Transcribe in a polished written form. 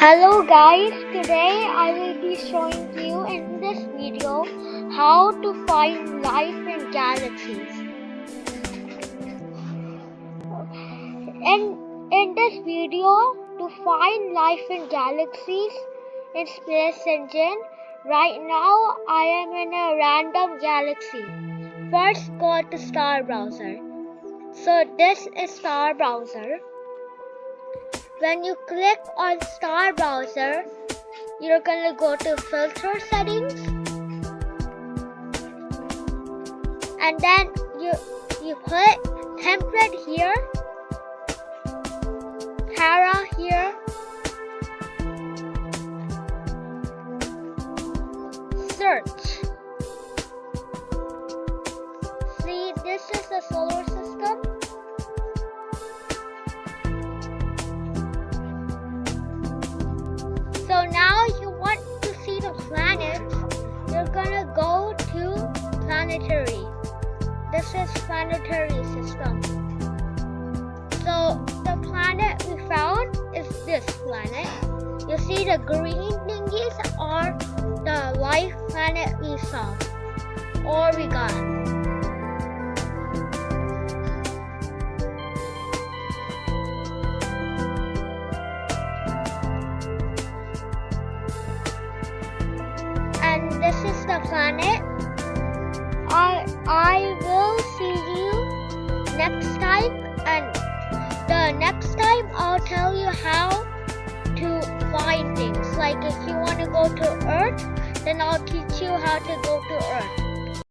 Hello guys, today I will be showing you in this video how to find life in galaxies. In this video, to find life in galaxies in Space Engine, right now I am in a random galaxy. First go to Star Browser. So this is Star Browser. When you click on Star Browser, you're gonna go to filter settings, and then you put template here, para here, search. See, this is the solar system. So now you want to see the planets, you're gonna go to planetary. This is planetary system. So the planet we found is this planet. You see the green thingies are the life planet we saw or we got. And this is the planet. I will see you next time, and the next time I'll tell you how to find things. Like if you want to go to Earth, then I'll teach you how to go to Earth.